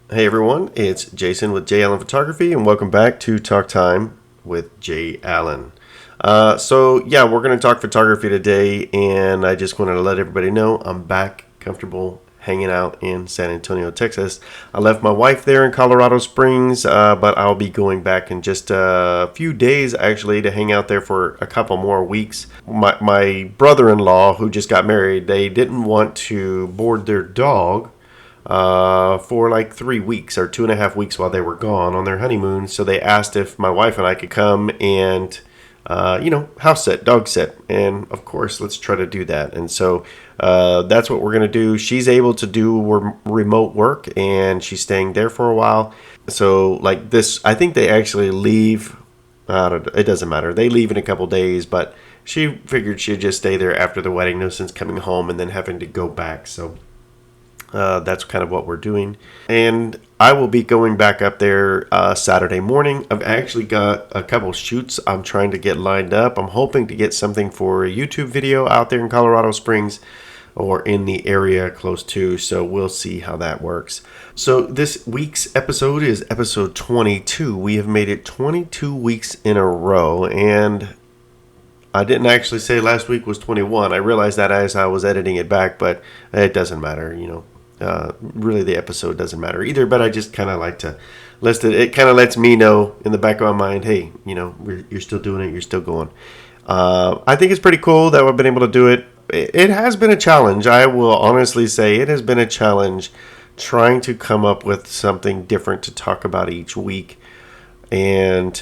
Hey everyone, it's Jason with J. Allen Photography, and welcome back to Talk Time with J. Allen. We're going to talk photography today, and I just wanted to let everybody know I'm back comfortable hanging out in San Antonio, Texas. I left my wife there in Colorado Springs, but I'll be going back in just a few days actually to hang out there for a couple more weeks. My brother-in-law, who just got married, they didn't want to board their dog for like 3 weeks or 2.5 weeks while they were gone on their honeymoon. So they asked if my wife and I could come and, house sit, dog sit. And of course, let's try to do that. And so that's what we're going to do. She's able to do remote work and she's staying there for a while. So, like this, I think they actually leave. I don't know, it doesn't matter. They leave in a couple days, but she figured she'd just stay there after the wedding, no sense coming home and then having to go back. So that's kind of what we're doing. And I will be going back up there Saturday morning. I've actually got a couple shoots I'm trying to get lined up. I'm hoping to get something for a YouTube video out there in Colorado Springs or in the area close to. So we'll see how that works. So this week's episode is episode 22. We have made it 22 weeks in a row. And I didn't actually say last week was 21. I realized that as I was editing it back, but it doesn't matter, really the episode doesn't matter either, but I just kind of like to list it. It kind of lets me know in the back of my mind, hey, you're still doing it, you're still going. I think it's pretty cool that I've been able to do it. It has been a challenge. I will honestly say it has been a challenge trying to come up with something different to talk about each week. And,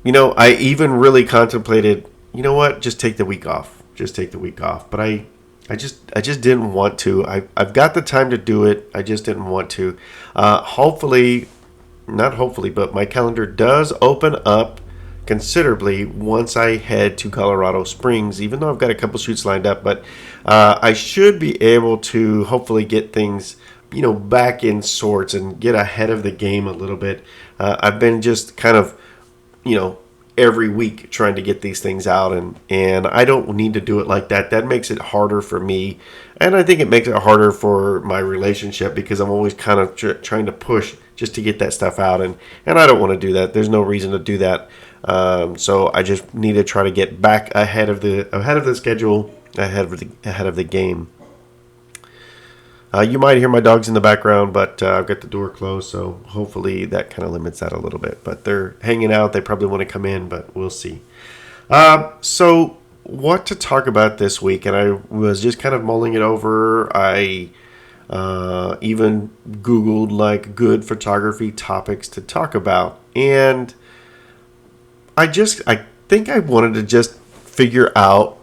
I even really contemplated, just take the week off. Just take the week off. But I just didn't want to. I've got the time to do it. I just didn't want to. Not hopefully, but my calendar does open up considerably once I head to Colorado Springs, even though I've got a couple shoots lined up. But I should be able to hopefully get things, back in sorts and get ahead of the game a little bit. I've been just kind of, every week trying to get these things out, and I don't need to do it like that. That makes it harder for me, and I think it makes it harder for my relationship because I'm always kind of trying to push just to get that stuff out, and I don't want to do that. There's no reason to do that. So I just need to try to get back ahead of the schedule, ahead of the game. You might hear my dogs in the background, but I've got the door closed, so hopefully that kind of limits that a little bit. But they're hanging out. They probably want to come in, but we'll see. So what to talk about this week? And I was just kind of mulling it over. I even Googled like good photography topics to talk about. And I think I wanted to just figure out,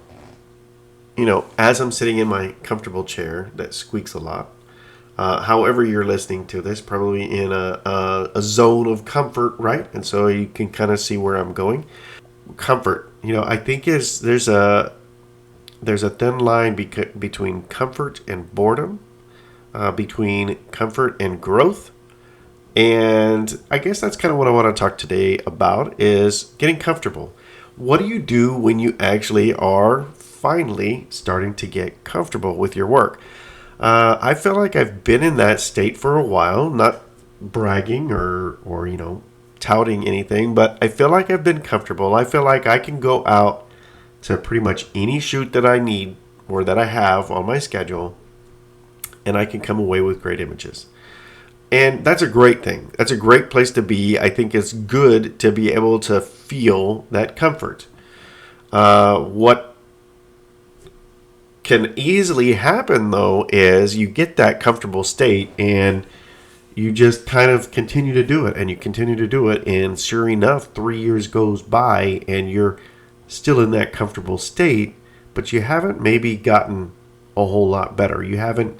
as I'm sitting in my comfortable chair that squeaks a lot, however you're listening to this, probably in a zone of comfort, right? And so you can kind of see where I'm going. Comfort, I think there's a thin line between comfort and boredom, between comfort and growth. And I guess that's kind of what I want to talk today about is getting comfortable. What do you do when you actually are finally starting to get comfortable with your work? I feel like I've been in that state for a while, not bragging or touting anything, but I feel like I've been comfortable. I feel like I can go out to pretty much any shoot that I need or that I have on my schedule, and I can come away with great images. And that's a great thing. That's a great place to be. I think it's good to be able to feel that comfort. What can easily happen, though, is you get that comfortable state and you just kind of continue to do it and you continue to do it. And sure enough, 3 years goes by and you're still in that comfortable state, but you haven't maybe gotten a whole lot better. You haven't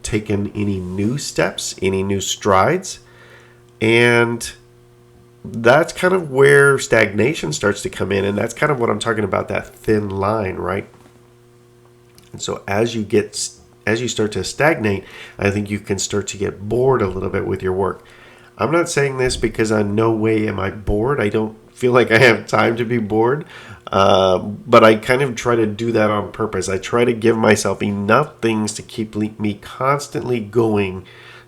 taken any new steps, any new strides. And that's kind of where stagnation starts to come in. And that's kind of what I'm talking about, that thin line, right? And so as you start to stagnate, I think you can start to get bored a little bit with your work. I'm not saying this because in no way am I bored. I don't feel like I have time to be bored. But I kind of try to do that on purpose. I try to give myself enough things to keep me constantly going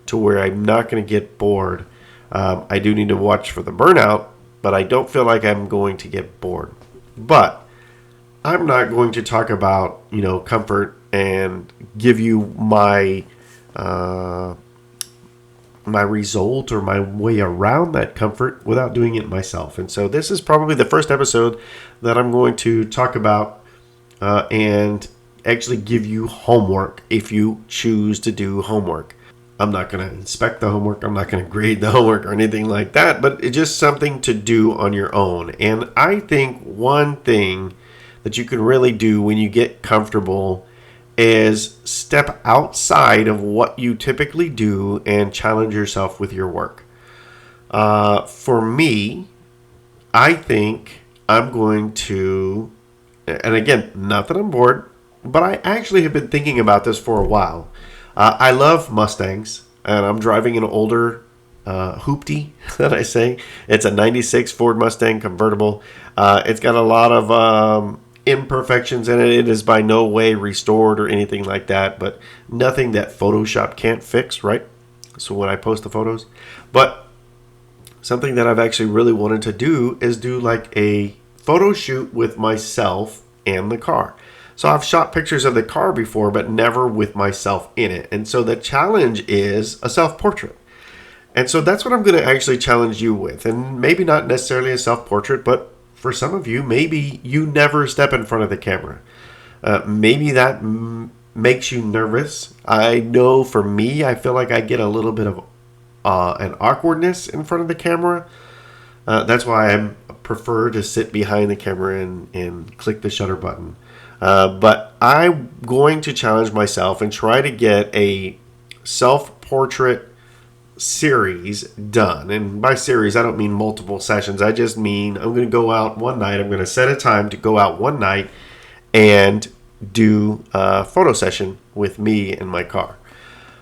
to where I'm not going to get bored. I do need to watch for the burnout, but I don't feel like I'm going to get bored. But I'm not going to talk about, comfort and give you my my result or my way around that comfort without doing it myself. And so this is probably the first episode that I'm going to talk about and actually give you homework if you choose to do homework. I'm not going to inspect the homework. I'm not going to grade the homework or anything like that, but it's just something to do on your own. And I think one thing that you can really do when you get comfortable is step outside of what you typically do and challenge yourself with your work. For me, I think I'm going to, and again, not that I'm bored, but I actually have been thinking about this for a while. I love Mustangs, and I'm driving an older hoopty that I say. It's a 96 Ford Mustang convertible. It's got a lot of imperfections in it. It is by no way restored or anything like that, but nothing that Photoshop can't fix, right? So when I post the photos, but something that I've actually really wanted to do is do like a photo shoot with myself and the car. So I've shot pictures of the car before, but never with myself in it. And so the challenge is a self-portrait. And so that's what I'm going to actually challenge you with. And maybe not necessarily a self-portrait, but for some of you, maybe you never step in front of the camera. Maybe that makes you nervous. I know for me, I feel like I get a little bit of an awkwardness in front of the camera. That's why I prefer to sit behind the camera and click the shutter button. But I'm going to challenge myself and try to get a self-portrait series done. And by series, I don't mean multiple sessions. I just mean I'm going to go out one night. I'm going to set a time to go out one night and do a photo session with me in my car.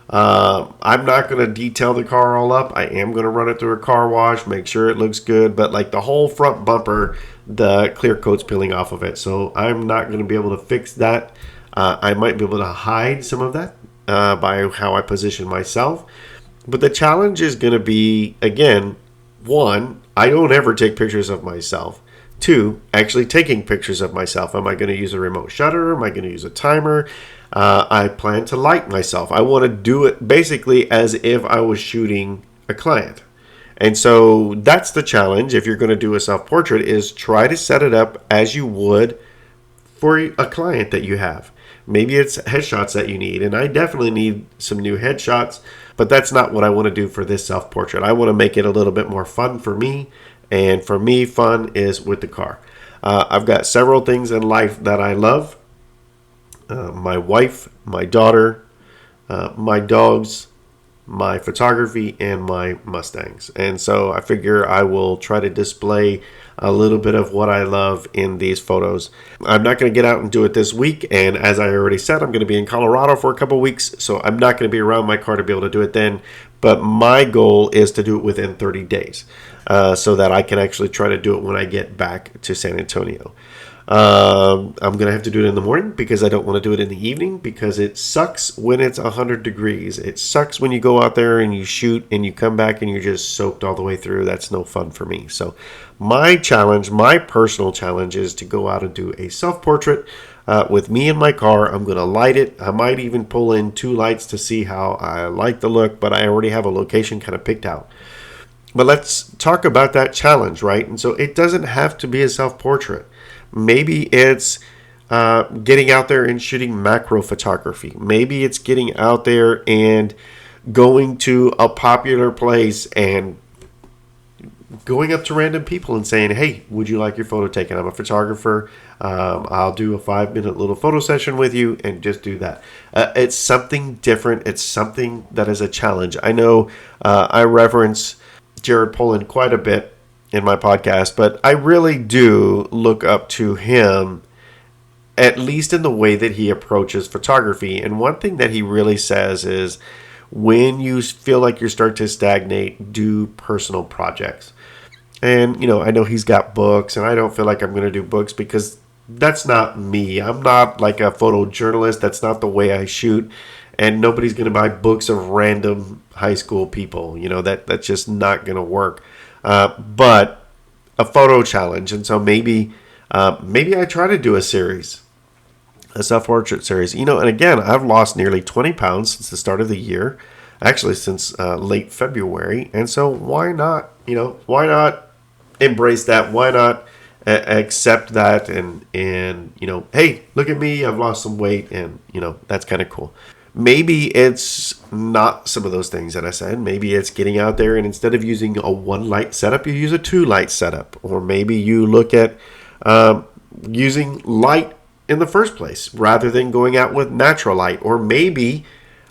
I'm not going to detail the car all up. I am going to run it through a car wash, make sure it looks good. But like the whole front bumper, the clear coat's peeling off of it. So I'm not going to be able to fix that. I might be able to hide some of that by how I position myself. But the challenge is going to be, again, one, I don't ever take pictures of myself. Two, actually taking pictures of myself. Am I going to use a remote shutter? Am I going to use a timer? I plan to light myself. I want to do it basically as if I was shooting a client. And so that's the challenge. If you're going to do a self-portrait, is try to set it up as you would for a client that you have. Maybe it's headshots that you need, and I definitely need some new headshots, but that's not what I want to do for this self-portrait. I want to make it a little bit more fun for me, and for me, fun is with the car. I've got several things in life that I love. My wife, my daughter, my dogs, my photography, and my Mustangs. And so I figure I will try to display a little bit of what I love in these photos. I'm not going to get out and do it this week, and as I already said, I'm going to be in Colorado for a couple weeks, so I'm not going to be around my car to be able to do it then, but my goal is to do it within 30 days so that I can actually try to do it when I get back to San Antonio. I'm going to have to do it in the morning because I don't want to do it in the evening because it sucks when it's 100 degrees. It sucks when you go out there and you shoot and you come back and you're just soaked all the way through. That's no fun for me. So my challenge, my personal challenge is to go out and do a self-portrait with me in my car. I'm going to light it. I might even pull in 2 lights to see how I like the look, but I already have a location kind of picked out. But let's talk about that challenge, right? And so it doesn't have to be a self-portrait. Maybe it's getting out there and shooting macro photography. Maybe it's getting out there and going to a popular place and going up to random people and saying, hey, would you like your photo taken? I'm a photographer. I'll do a 5-minute little photo session with you and just do that. It's something different. It's something that is a challenge. I know I reference Jared Polin quite a bit in my podcast, but I really do look up to him, at least in the way that he approaches photography. And one thing that he really says is when you feel like you start to stagnate, do personal projects. And, I know he's got books, and I don't feel like I'm going to do books because that's not me. I'm not like a photojournalist. That's not the way I shoot. and nobody's going to buy books of random high school people. That's just not going to work. But a photo challenge, and so maybe I try to do a self-portrait series. And again, I've lost nearly 20 pounds since the start of the year, actually since late February. And so why not, embrace that? Why not accept that? And hey, look at me, I've lost some weight, and that's kind of cool. Maybe it's not some of those things that I said. Maybe it's getting out there, and instead of using a 1 light setup, you use a 2 light setup. Or maybe you look at using light in the first place rather than going out with natural light. Or maybe,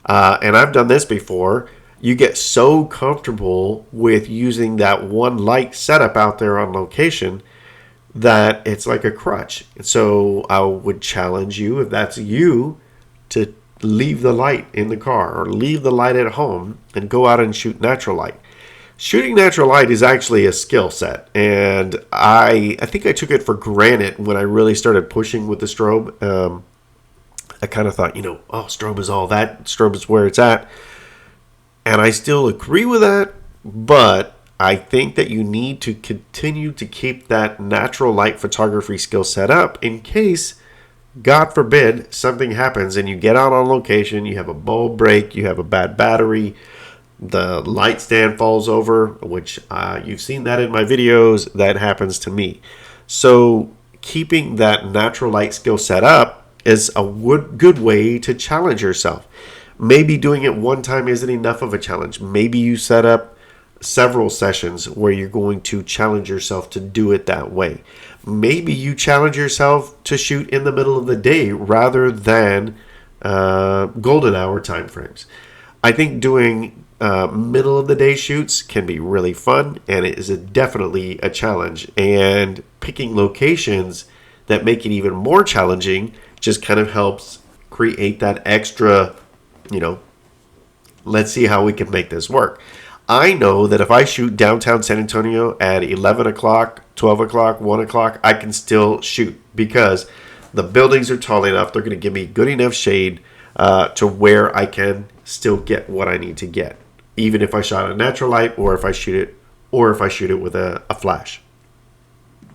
and I've done this before, you get so comfortable with using that 1 light setup out there on location that it's like a crutch. And so I would challenge you, if that's you, to leave the light in the car or leave the light at home and go out and shoot natural light. Shooting natural light is actually a skill set, and I think I took it for granted when I really started pushing with the strobe. I kind of thought, strobe is all that. Strobe is where it's at. And I still agree with that, but I think that you need to continue to keep that natural light photography skill set up in case, God forbid, something happens and you get out on location, you have a bulb break, you have a bad battery, the light stand falls over, which you've seen that in my videos. That happens to me. So keeping that natural light skill set up is a good way to challenge yourself. Maybe doing it one time isn't enough of a challenge. Maybe you set up several sessions where you're going to challenge yourself to do it that way. Maybe you challenge yourself to shoot in the middle of the day rather than golden hour time frames. I think doing middle of the day shoots can be really fun, and it is definitely a challenge. And picking locations that make it even more challenging just kind of helps create that extra, let's see how we can make this work. I know that if I shoot downtown San Antonio at 11 o'clock, 12 o'clock, 1 o'clock, I can still shoot because the buildings are tall enough. They're going to give me good enough shade to where I can still get what I need to get, even if I shot a natural light or if I shoot it with a flash.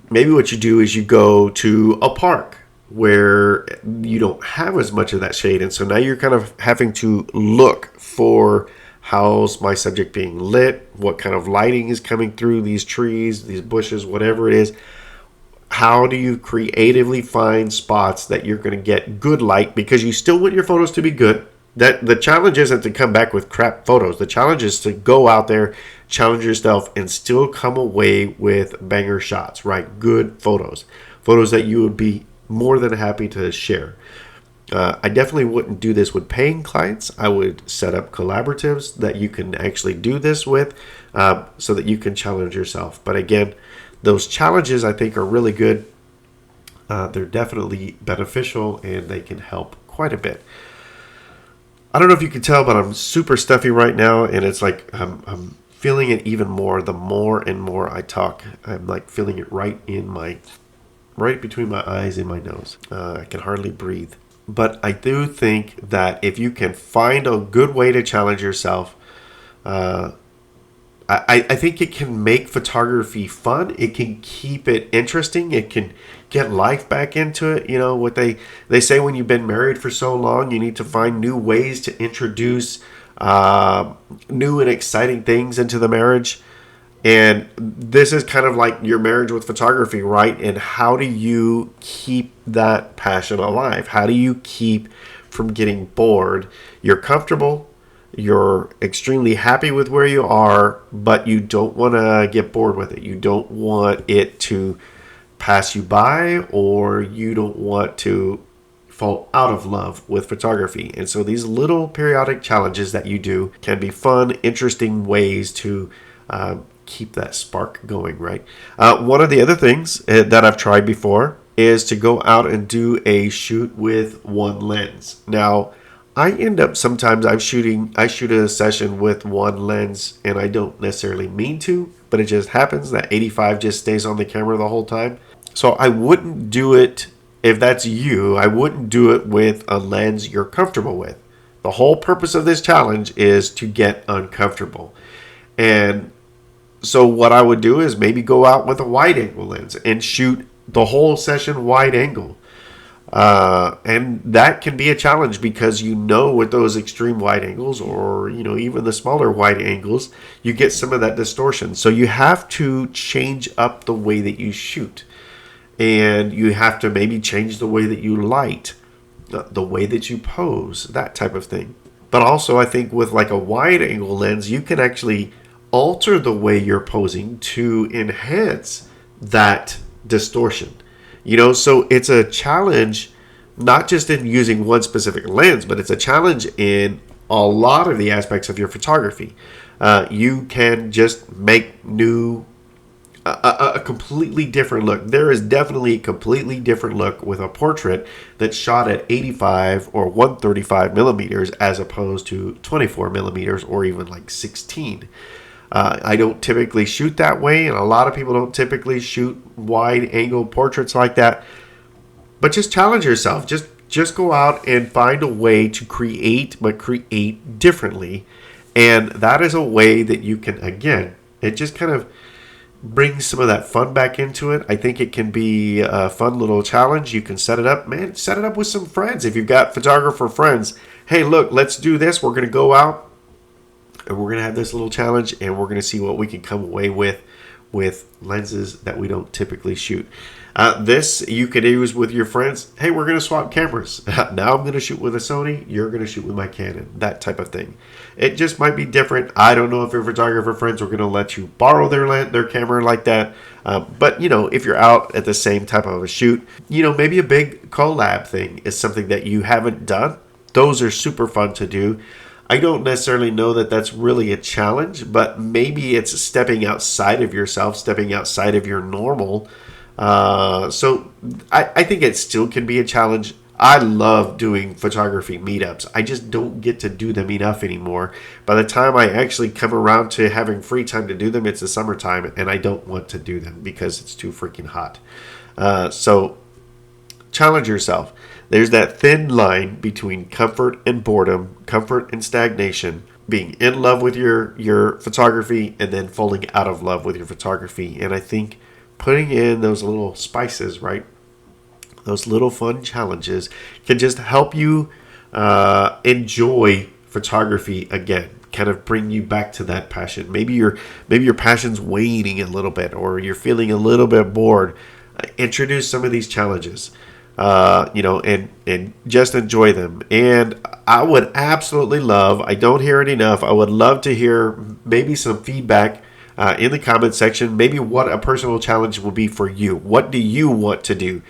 Maybe what you do is you go to a park where you don't have as much of that shade, and so now you're kind of having to look for how's my subject being lit, what kind of lighting is coming through these trees, these bushes, whatever it is. How do you creatively find spots that you're going to get good light, because you still want your photos to be good. That the challenge isn't to come back with crap photos. The challenge is to go out there, challenge yourself, and still come away with banger shots, right? Good photos that you would be more than happy to share. I definitely wouldn't do this with paying clients. I would set up collaboratives that you can actually do this with so that you can challenge yourself. But again, those challenges I think are really good. They're definitely beneficial and they can help quite a bit. I don't know if you can tell, but I'm super stuffy right now, and it's like I'm feeling it even more the more and more I talk. I'm like feeling it right between my eyes and my nose. I can hardly breathe. But I do think that if you can find a good way to challenge yourself, I think it can make photography fun. It can keep it interesting. It can get life back into it. You know, what they say, when you've been married for so long, you need to find new ways to introduce new and exciting things into the marriage. And this is kind of like your marriage with photography, right? And how do you keep that passion alive? How do you keep from getting bored? You're comfortable. You're extremely happy with where you are, but you don't want to get bored with it. You don't want it to pass you by, or you don't want to fall out of love with photography. And so these little periodic challenges that you do can be fun, interesting ways to keep that spark going, right? One of the other things that I've tried before is to go out and do a shoot with one lens. Now, I end up sometimes I shoot a session with one lens, and I don't necessarily mean to, but it just happens that 85 just stays on the camera the whole time. So I wouldn't do it, if that's you, I wouldn't do it with a lens you're comfortable with. The whole purpose of this challenge is to get uncomfortable. And so what I would do is maybe go out with a wide angle lens and shoot the whole session wide angle. And that can be a challenge because with those extreme wide angles or, even the smaller wide angles, you get some of that distortion. So you have to change up the way that you shoot. And you have to maybe change the way that you light, the way that you pose, that type of thing. But also I think with like a wide angle lens, you can actually alter the way you're posing to enhance that distortion. So it's a challenge, not just in using one specific lens, but it's a challenge in a lot of the aspects of your photography. You can just make a completely different look. There is definitely a completely different look with a portrait that's shot at 85 or 135 millimeters as opposed to 24 millimeters or even like 16. I don't typically shoot that way, and a lot of people don't typically shoot wide angle portraits like that. But just challenge yourself. Just go out and find a way to create, but create differently. And that is a way that you can, again, it just kind of brings some of that fun back into it. I think it can be a fun little challenge. You can set it up, set it up with some friends. If you've got photographer friends, hey, look, let's do this. We're going to go out and we're going to have this little challenge, and we're going to see what we can come away with lenses that we don't typically shoot. This you could use with your friends. Hey, we're going to swap cameras. Now I'm going to shoot with a Sony. You're going to shoot with my Canon. That type of thing. It just might be different. I don't know if your photographer friends are going to let you borrow their camera like that. But, if you're out at the same type of a shoot, maybe a big collab thing is something that you haven't done. Those are super fun to do. I don't necessarily know that that's really a challenge, but maybe it's stepping outside of yourself, stepping outside of your normal. So I think it still can be a challenge. I love doing photography meetups. I just don't get to do them enough anymore. By the time I actually come around to having free time to do them, it's the summertime, and I don't want to do them because it's too freaking hot. So challenge yourself. There's that thin line between comfort and boredom, comfort and stagnation, being in love with your photography and then falling out of love with your photography. And I think putting in those little spices, right? Those little fun challenges can just help you enjoy photography again. Kind of bring you back to that passion. Maybe your passion's waning a little bit, or you're feeling a little bit bored. Introduce some of these challenges, and just enjoy them. And I would absolutely love, I don't hear it enough, I would love to hear maybe some feedback in the comment section, maybe what a personal challenge will be for you. What do you want to do?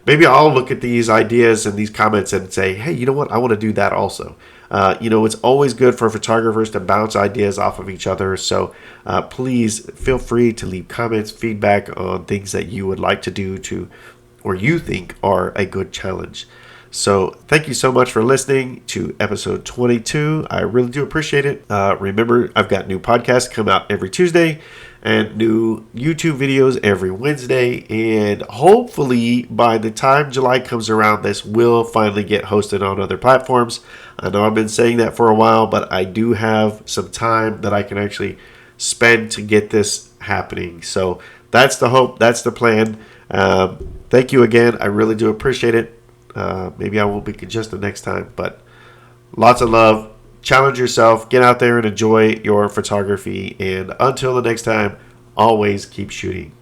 Maybe I'll look at these ideas and these comments and say, hey, you know what? I want to do that also. It's always good for photographers to bounce ideas off of each other. So please feel free to leave comments, feedback on things that you would like to do or you think are a good challenge. So thank you so much for listening to episode 22. I really do appreciate it. Remember, I've got new podcasts come out every Tuesday and new YouTube videos every Wednesday. And hopefully by the time July comes around, this will finally get hosted on other platforms. I know I've been saying that for a while, but I do have some time that I can actually spend to get this happening. So that's the hope. That's the plan. Thank you again. I really do appreciate it. Maybe I will be congested next time, but lots of love. Challenge yourself. Get out there and enjoy your photography. And until the next time, always keep shooting.